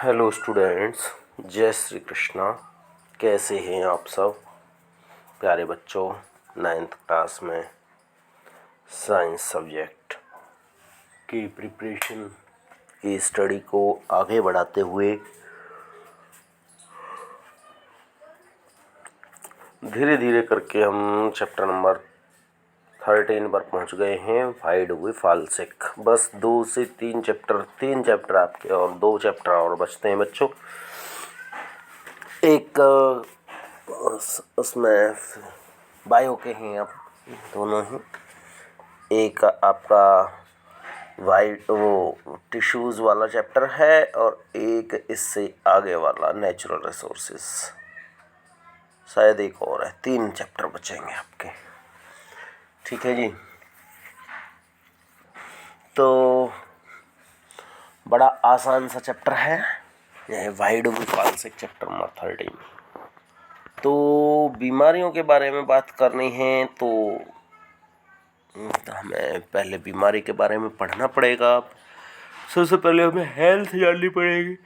Hello students, जय श्री कृष्णा। कैसे हैं आप सब प्यारे बच्चों? 9th क्लास में साइंस सब्जेक्ट की प्रिपरेशन की स्टडी को आगे बढ़ाते हुए धीरे धीरे करके हम चैप्टर नंबर 13 पर पहुंच गए हैं, वाइड हुए फाल्सेक। बस 2 से 3 चैप्टर आपके और 2 चैप्टर और बचते हैं बच्चों। एक उसमें बायो के हैं आप दोनों ही। एक आपका वाइट वो टिश्यूज़ वाला चैप्टर है और एक इससे आगे वाला नेचुरल रिसोर्सेज। शायद एक और है, 3 चैप्टर बचेंगे आपके। ठीक है जी। तो बड़ा आसान सा चैप्टर है यह, वाइड फाल्सेक चैप्टर नंबर 13। तो बीमारियों के बारे में बात करनी है तो हमें पहले बीमारी के बारे में पढ़ना पड़ेगा। सबसे पहले हमें हेल्थ जाननी पड़ेगी।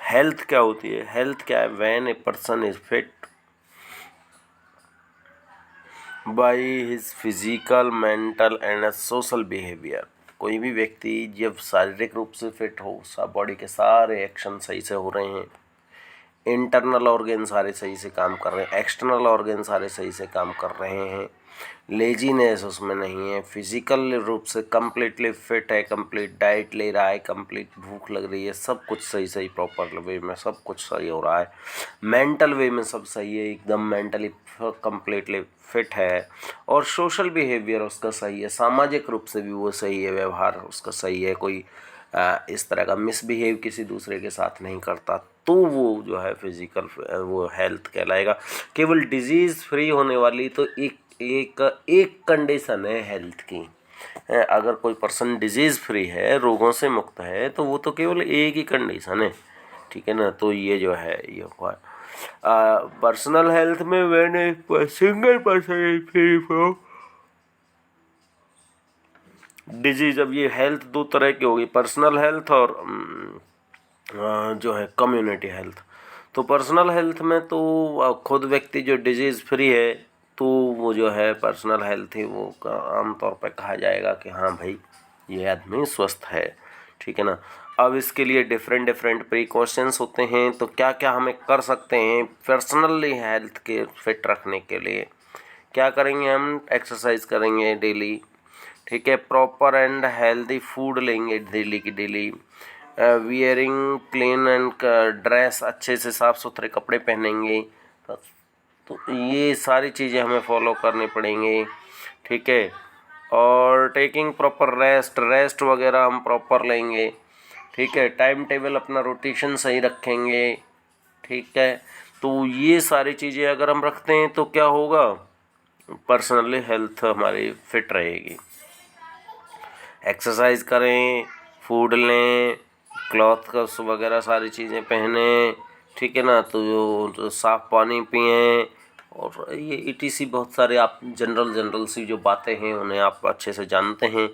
हेल्थ क्या होती है? हेल्थ क्या है? When a person is feet by his physical, mental and social behaviour. कोई भी व्यक्ति जब शारीरिक रूप से फिट हो, सब बॉडी के सारे एक्शन सही से हो रहे हैं, इंटरनल ऑर्गन सारे सही से काम कर रहे हैं, एक्सटर्नल ऑर्गन सारे सही से काम कर रहे हैं, लेजीनेस उसमें नहीं है, फिजिकल रूप से कम्प्लीटली फिट है, कंप्लीट डाइट ले रहा है, कंप्लीट भूख लग रही है, सब कुछ सही प्रॉपर वे में सब कुछ सही हो रहा है, मेंटल वे में सब सही है, एकदम मेंटली कम्प्लीटली फिट है, और सोशल बिहेवियर उसका सही है, सामाजिक रूप से भी वो सही है, व्यवहार उसका सही है, कोई इस तरह का मिसबिहेव किसी दूसरे के साथ नहीं करता, तो वो जो है फिजिकल वो हेल्थ कहलाएगा। केवल डिजीज़ फ्री होने वाली तो एक कंडीशन है हेल्थ की। अगर कोई पर्सन डिजीज़ फ्री है, रोगों से मुक्त है, तो वो तो केवल एक ही कंडीशन है। ठीक है ना? तो ये जो है ये हुआ पर्सनल हेल्थ में when a single person is free from disease. अब ये हेल्थ 2 तरह की होगी, पर्सनल हेल्थ और जो है कम्युनिटी हेल्थ। तो पर्सनल हेल्थ में तो खुद व्यक्ति जो डिजीज़ फ्री है, तो वो जो है पर्सनल हेल्थ ही वो आमतौर पर कहा जाएगा कि हाँ भाई ये आदमी स्वस्थ है। ठीक है ना? अब इसके लिए डिफरेंट प्रिकॉशंस होते हैं। तो क्या क्या हमें कर सकते हैं पर्सनली हेल्थ के फिट रखने के लिए? क्या करेंगे हम? एक्सरसाइज करेंगे डेली। ठीक है, प्रॉपर एंड हेल्दी फूड लेंगे डेली की daily, wearing clean and dress, अच्छे से साफ़ सुथरे कपड़े पहनेंगे। तो ये सारी चीज़ें हमें फॉलो करनी पड़ेंगी। ठीक है, और टेकिंग प्रॉपर रेस्ट वगैरह हम प्रॉपर लेंगे। ठीक है, टाइम टेबल अपना रोटेशन सही रखेंगे। ठीक है, तो ये सारी चीज़ें अगर हम रखते हैं तो क्या होगा? पर्सनली हेल्थ हमारी फिट रहेगी। एक्सरसाइज करें, फूड लें, क्लॉथ का वगैरह सारी चीज़ें पहने। ठीक है ना? तो साफ़ पानी पिएं, और ये ईटीसी बहुत सारे आप जनरल सी जो बातें हैं उन्हें आप अच्छे से जानते हैं।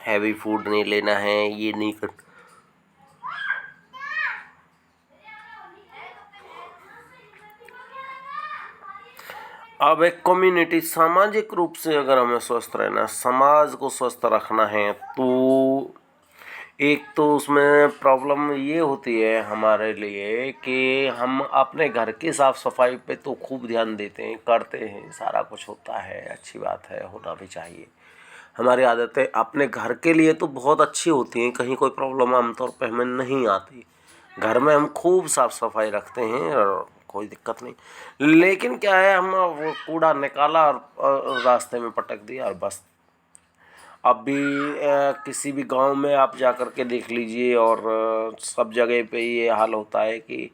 हैवी फूड नहीं लेना है, ये नहीं कर। अब एक कम्युनिटी, सामाजिक रूप से अगर हमें स्वस्थ रहना, समाज को स्वस्थ रखना है, तो एक तो उसमें प्रॉब्लम ये होती है हमारे लिए कि हम अपने घर की साफ़ सफाई पे तो खूब ध्यान देते हैं, करते हैं, सारा कुछ होता है, अच्छी बात है, होना भी चाहिए। हमारी आदतें अपने घर के लिए तो बहुत अच्छी होती हैं, कहीं कोई प्रॉब्लम आमतौर पे हमें नहीं आती। घर में हम खूब साफ़ सफाई रखते हैं और कोई दिक्कत नहीं। लेकिन क्या है, हम वो कूड़ा निकाला और रास्ते में पटक दिया और बस। अब भी किसी भी गांव में आप जा कर के देख लीजिए, और सब जगह पे ये हाल होता है कि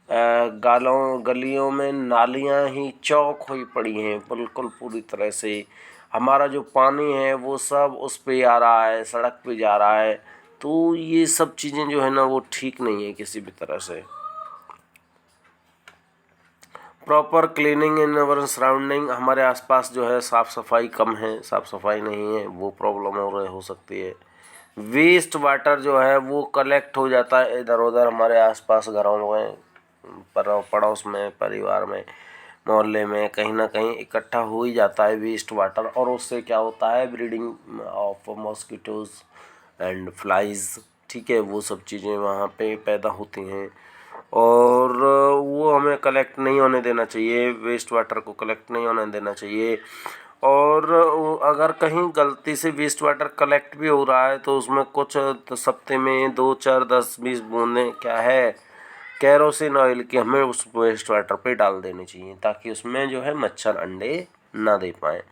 गलियों में नालियां ही चौक हुई पड़ी हैं बिल्कुल पूरी तरह से। हमारा जो पानी है वो सब उस पे आ रहा है, सड़क पे जा रहा है। तो ये सब चीज़ें जो है ना वो ठीक नहीं है किसी भी तरह से। Proper cleaning in our surrounding, हमारे आसपास जो है साफ़ सफाई कम है, साफ़ सफाई नहीं है, वो प्रॉब्लम हो सकती है। वेस्ट वाटर जो है वो कलेक्ट हो जाता है इधर उधर हमारे आसपास घरों में, पड़ोस में, परिवार में, मोहल्ले में, कहीं ना कहीं इकट्ठा हो ही जाता है वेस्ट वाटर। और उससे क्या होता है, breeding of mosquitoes and flies, ठीक है, वो सब चीज़ें वहाँ पे पैदा होती हैं। और वो हमें कलेक्ट नहीं होने देना चाहिए, वेस्ट वाटर को कलेक्ट नहीं होने देना चाहिए। और अगर कहीं गलती से वेस्ट वाटर कलेक्ट भी हो रहा है तो उसमें कुछ सप्ते में 2, 4, 10, 20 बूंदें क्या है केरोसिन ऑयल की हमें उस वेस्ट वाटर पे डाल देनी चाहिए, ताकि उसमें जो है मच्छर अंडे ना दे पाएँ।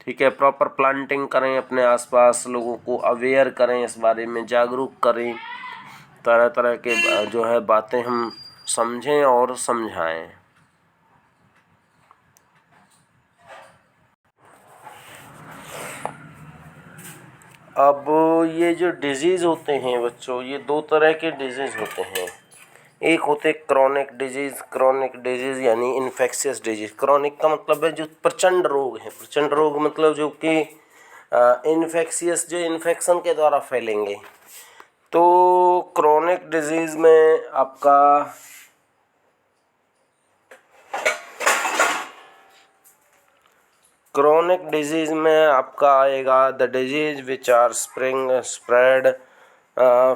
ठीक है, प्रॉपर प्लांटिंग करें, अपने आसपास लोगों को अवेयर करें, इस बारे में जागरूक करें, तरह तरह के जो है बातें हम समझें और समझाएं। अब ये जो डिजीज़ होते हैं बच्चों, ये 2 तरह के डिजीज़ होते हैं। एक होते क्रोनिक डिजीज़ यानी इन्फेक्शियस डिजीज़। क्रोनिक का मतलब है जो प्रचंड रोग है, प्रचंड रोग मतलब जो कि इन्फेक्शियस, जो इन्फेक्शन के द्वारा फैलेंगे। तो क्रोनिक डिजीज़ में आपका क्रोनिक डिजीज़ में आपका आएगा the disease which are spread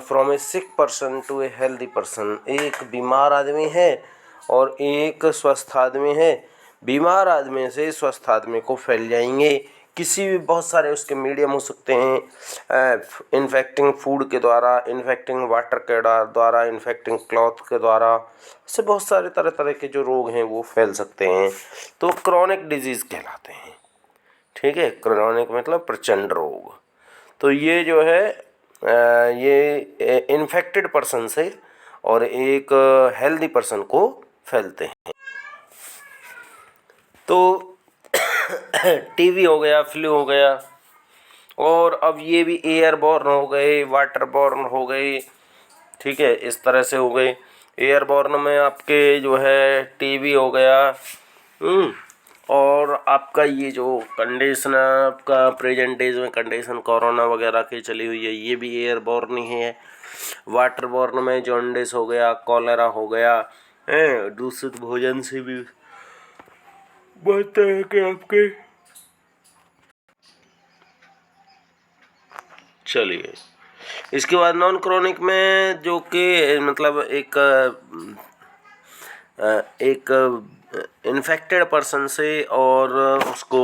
from a sick person to a healthy person. एक बीमार आदमी है और एक स्वस्थ आदमी है, बीमार आदमी से स्वस्थ आदमी को फैल जाएंगे। किसी भी बहुत सारे उसके मीडियम हो सकते हैं, इन्फेक्टिंग फूड के द्वारा, इन्फेक्टिंग वाटर के द्वारा, इन्फेक्टिंग क्लॉथ के द्वारा, से बहुत सारे तरह तरह के जो रोग हैं वो फैल सकते हैं, तो क्रोनिक डिजीज़ कहलाते हैं। ठीक है, क्रोनिक मतलब प्रचंड रोग। तो ये जो है ये इन्फेक्टेड पर्सन से और एक हेल्दी पर्सन को फैलते हैं। तो टीबी हो गया, फ्लू हो गया, और अब ये भी एयरबॉर्न हो गए, वाटरबॉर्न हो गए। ठीक है, इस तरह से हो गए। एयरबॉर्न में आपके जो है टीबी हो गया, और आपका ये जो कंडीशन आपका प्रेजेंट डेज में कंडीशन कोरोना वगैरह की चली हुई है, ये भी एयरबॉर्न ही है। वाटरबॉर्न में जॉन्डिस हो गया, कॉलेरा हो गया, दूषित भोजन से भी बहुत तरह के आपके। चलिए, इसके बाद नॉन क्रोनिक में जो कि मतलब एक इन्फेक्टेड पर्सन से और उसको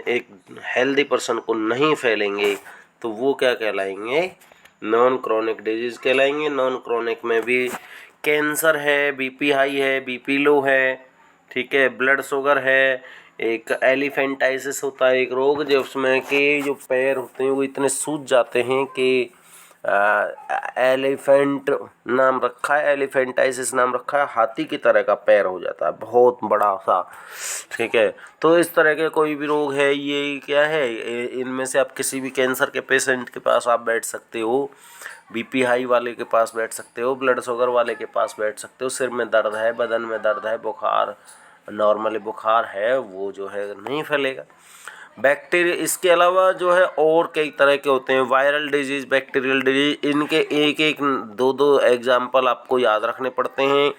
एक हेल्दी पर्सन को नहीं फैलेंगे, तो वो क्या कहलाएंगे, नॉन क्रोनिक डिजीज़ कहलाएंगे। नॉन क्रोनिक में भी कैंसर है, बीपी हाई है, बीपी लो है, ठीक है, ब्लड शुगर है, एक एलिफेंटाइसिस होता है एक रोग, जो उसमें कि जो पैर होते हैं वो इतने सूज जाते हैं कि एलिफेंट नाम रखा है, एलिफेंटाइसिस नाम रखा है, हाथी की तरह का पैर हो जाता है, बहुत बड़ा सा। ठीक है, तो इस तरह के कोई भी रोग है, ये क्या है, इनमें से आप किसी भी कैंसर के पेशेंट के पास आप बैठ सकते हो, बीपी हाई वाले के पास बैठ सकते हो, ब्लड शुगर वाले के पास बैठ सकते हो, सिर में दर्द है, बदन में दर्द है, बुखार, नॉर्मली बुखार है, वो जो है नहीं फैलेगा। बैक्टीरिया, इसके अलावा जो है और कई तरह के होते हैं, वायरल डिजीज़, बैक्टीरियल डिजीज, इनके एक एक 2 एग्जाम्पल आपको याद रखने पड़ते हैं।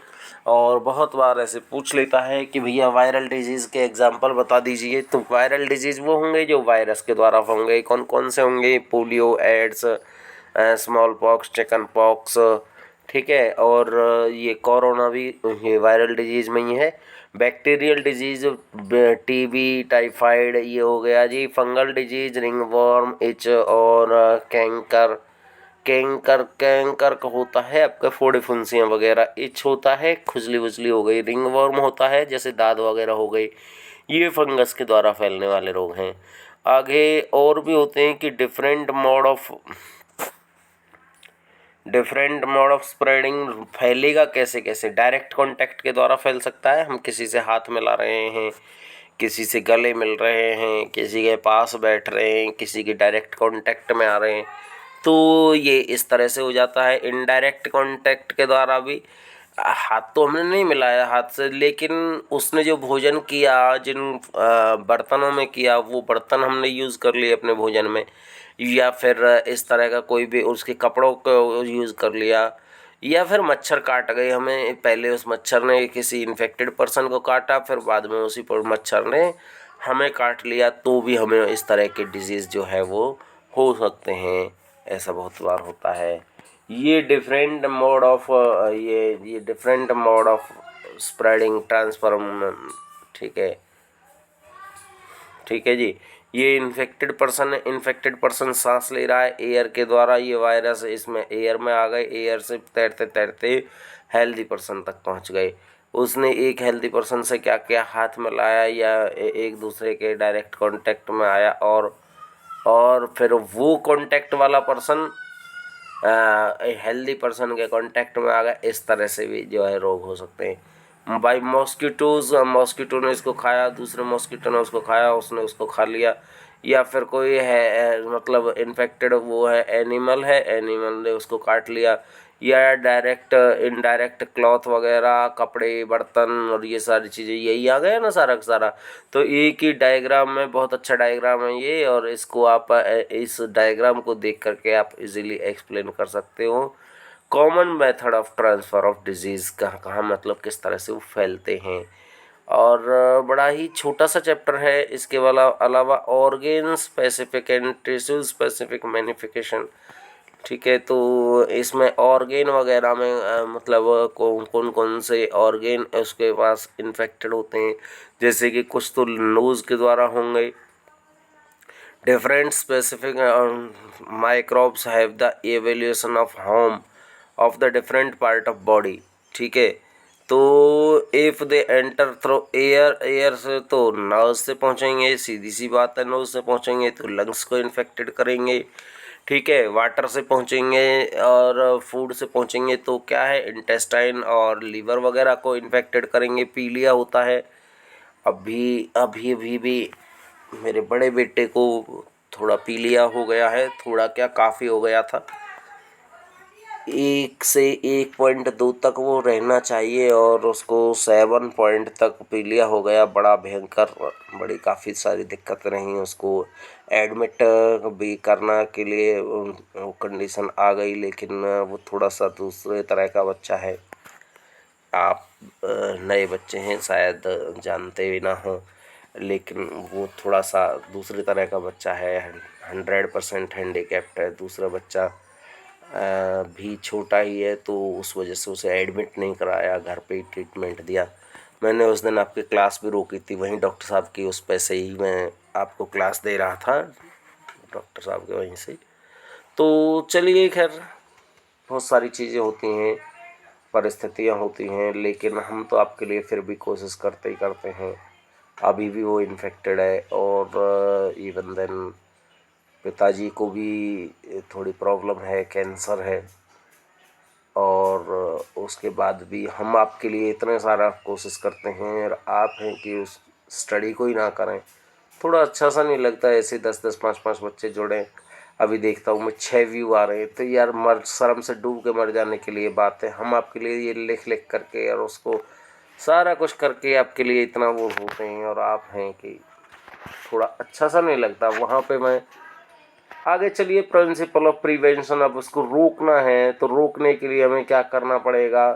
और बहुत बार ऐसे पूछ लेता है कि भैया वायरल डिजीज़ के एग्जाम्पल बता दीजिए, तो वायरल डिजीज़ वो होंगे जो वायरस के द्वारा होंगे। कौन कौन से होंगे, polio, AIDS, small pox, chicken pox, ठीक है, और ये कोरोना भी ये वायरल डिजीज़ में ही है। बैक्टीरियल डिजीज़ टीबी, टाइफाइड, ये हो गया जी। फंगल डिजीज़ रिंगवॉर्म, इच और कैंकर। कैंकर का होता है आपका फोड़े फुंसियाँ वगैरह, इच होता है खुजली वुजली हो गई, रिंगवॉर्म होता है जैसे दाद वगैरह हो गई, ये फंगस के द्वारा फैलने वाले रोग हैं। आगे और भी होते हैं कि डिफरेंट मोड ऑफ स्प्रेडिंग, फैलेगा कैसे कैसे, डायरेक्ट कांटेक्ट के द्वारा फैल सकता है, हम किसी से हाथ मिला रहे हैं, किसी से गले मिल रहे हैं, किसी के पास बैठ रहे हैं, किसी के डायरेक्ट कांटेक्ट में आ रहे हैं, तो ये इस तरह से हो जाता है। इनडायरेक्ट कांटेक्ट के द्वारा भी हाथ तो हमने नहीं मिलाया हाथ से, लेकिन उसने जो भोजन किया, जिन बर्तनों में किया, वो बर्तन हमने यूज़ कर लिए अपने भोजन में, या फिर इस तरह का कोई भी उसके कपड़ों को यूज़ कर लिया, या फिर मच्छर काट गए हमें, पहले उस मच्छर ने किसी इन्फेक्टेड पर्सन को काटा, फिर बाद में उसी पर मच्छर ने हमें काट लिया, तो भी हमें इस तरह के डिजीज़ जो है वो हो सकते हैं। ऐसा बहुत बार होता है। ये डिफरेंट मोड ऑफ ये different mode of spreading transform, ठीक है, ठीक है जी। ये इन्फेक्टेड पर्सन सांस ले रहा है एयर के द्वारा, ये वायरस इसमें एयर में आ गए, एयर से तैरते तैरते हेल्दी पर्सन तक पहुंच गए। उसने एक हेल्दी पर्सन से क्या किया, हाथ मिलाया या एक दूसरे के डायरेक्ट कांटेक्ट में आया, और फिर वो कांटेक्ट वाला पर्सन हेल्दी पर्सन के कांटेक्ट में आ गया। इस तरह से भी जो है रोग हो सकते हैं। बाई मॉस्किटोज, मॉस्किटो ने इसको खाया, दूसरे मॉस्किटो ने उसको खाया, उसने उसको खा लिया, या फिर कोई है मतलब इन्फेक्टेड वो है एनिमल है, एनिमल ने उसको काट लिया, या डायरेक्ट इनडायरेक्ट क्लॉथ वगैरह, कपड़े, बर्तन और ये सारी चीज़ें, यही आ गया ना सारा का सारा। तो एक ही डायग्राम में, बहुत अच्छा डायग्राम है ये, और इसको आप इस डायग्राम को देख करके आप इजीली एक्सप्लेन कर सकते हो। Common method of transfer of disease, कहाँ कहाँ मतलब किस तरह से वो फैलते हैं। और बड़ा ही छोटा सा चैप्टर है। इसके अलावा organ specific and tissue specific manifestation, ठीक है। तो इसमें ऑर्गेन वगैरह में मतलब कौन कौन से ऑर्गेन उसके पास इन्फेक्टेड होते हैं, जैसे कि कुछ तो नोज़ के द्वारा होंगे। Different specific microbes have the evolution of home of the different part of body, ठीक है। तो if they enter through air, air से तो नोज़ से पहुंचेंगे, सीधी सी बात है, नोज़ से पहुंचेंगे तो लंग्स को इन्फेक्टेड करेंगे, ठीक है। वाटर से पहुंचेंगे और फूड से पहुंचेंगे तो क्या है, इंटेस्टाइन और लीवर वगैरह को इन्फेक्टेड करेंगे, पीलिया होता है। अभी अभी अभी भी मेरे बड़े बेटे को थोड़ा पीलिया हो गया है, थोड़ा क्या काफ़ी हो गया था। 1 से 1.2 तक वो रहना चाहिए और उसको 7 पॉइंट तक पीलिया हो गया, बड़ा भयंकर, बड़ी काफ़ी सारी दिक्कतें रहीं उसको। एडमिट भी करना के लिए वो कंडीशन आ गई, लेकिन वो थोड़ा सा दूसरे तरह का बच्चा है। आप नए बच्चे हैं शायद जानते भी ना हो, लेकिन वो थोड़ा सा दूसरी तरह का बच्चा है, 100% हैंडीकैप्ड है। दूसरा बच्चा भी छोटा ही है, तो उस वजह से उसे एडमिट नहीं कराया, घर पे ही ट्रीटमेंट दिया। मैंने उस दिन आपकी क्लास भी रोकी थी, वहीं डॉक्टर साहब की उस पे से ही मैं आपको क्लास दे रहा था, डॉक्टर साहब के वहीं से। तो चलिए खैर, बहुत सारी चीज़ें होती हैं, परिस्थितियाँ होती हैं, लेकिन हम तो आपके लिए फिर भी कोशिश करते ही करते हैं। अभी भी वो इन्फेक्टेड है, और इवन देन पिताजी को भी थोड़ी प्रॉब्लम है, कैंसर है, और उसके बाद भी हम आपके लिए इतने सारा कोशिश करते हैं, और आप हैं कि उस स्टडी को ही ना करें। थोड़ा अच्छा सा नहीं लगता ऐसे 10-10, 5-5 बच्चे जुड़े। अभी देखता हूँ मैं 6 व्यू आ रहे हैं, तो यार मर शर्म से डूब के मर जाने के लिए बात है। हम आपके लिए ये लिख लिख करके और उसको सारा कुछ करके आपके लिए इतना वो होते हैं, और आप हैं कि थोड़ा अच्छा सा नहीं लगता। वहाँ पे मैं आगे, चलिए, प्रिंसिपल ऑफ प्रिवेंशन, अब उसको रोकना है तो रोकने के लिए हमें क्या करना पड़ेगा।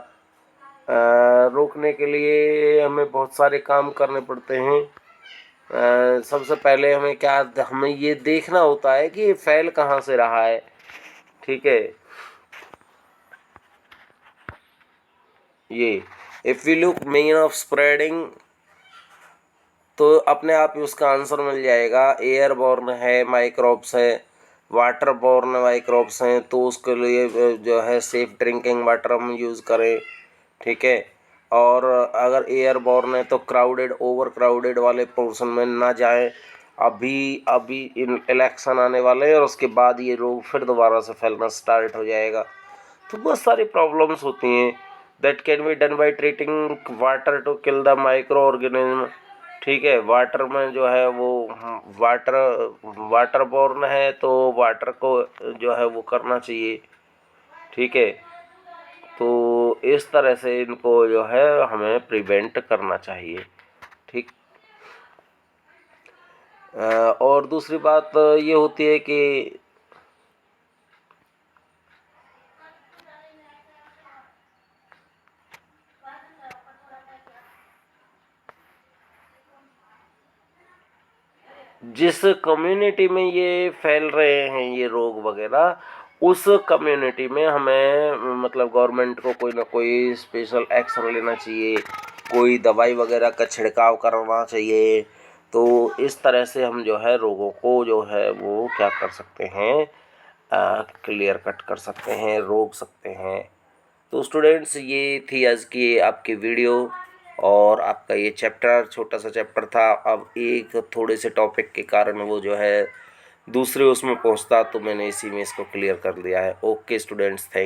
रोकने के लिए हमें बहुत सारे काम करने पड़ते हैं। सबसे पहले हमें ये देखना होता है कि ये फैल कहाँ से रहा है, ठीक है। ये if we look main of spreading, तो अपने आप ही उसका आंसर मिल जाएगा। एयरबॉर्न है, माइक्रोब्स है, वाटर बॉर्न माइक्रोब्स हैं, तो उसके लिए जो है सेफ ड्रिंकिंग वाटर हम यूज़ करें, ठीक है। और अगर एयरबॉर्न है तो क्राउडेड, ओवर क्राउडेड वाले पोर्शन में ना जाएं। अभी अभी इलेक्शन आने वाले हैं और उसके बाद ये रोग फिर दोबारा से फैलना स्टार्ट हो जाएगा। तो बहुत सारी प्रॉब्लम्स होती हैं। That can be done by treating water to kill the micro organism, ठीक है। वाटर में जो है वो वाटर वाटर बॉर्न है, तो वाटर को जो है वो करना चाहिए, ठीक है। तो इस तरह से इनको जो है हमें प्रिवेंट करना चाहिए। ठीक। और दूसरी बात ये होती है कि जिस कम्युनिटी में ये फैल रहे हैं ये रोग वगैरह, उस कम्युनिटी में हमें मतलब गवर्नमेंट को कोई ना कोई स्पेशल एक्शन लेना चाहिए, कोई दवाई वगैरह का छिड़काव करना चाहिए। तो इस तरह से हम जो है रोगों को जो है वो क्या कर सकते हैं, क्लियर कट कर सकते हैं, रोक सकते हैं। तो स्टूडेंट्स ये थी आज की आपकी वीडियो, और आपका ये चैप्टर छोटा सा चैप्टर था। अब एक थोड़े से टॉपिक के कारण वो जो है दूसरे उसमें पहुंचता, तो मैंने इसी में इसको क्लियर कर दिया है। Okay students, thank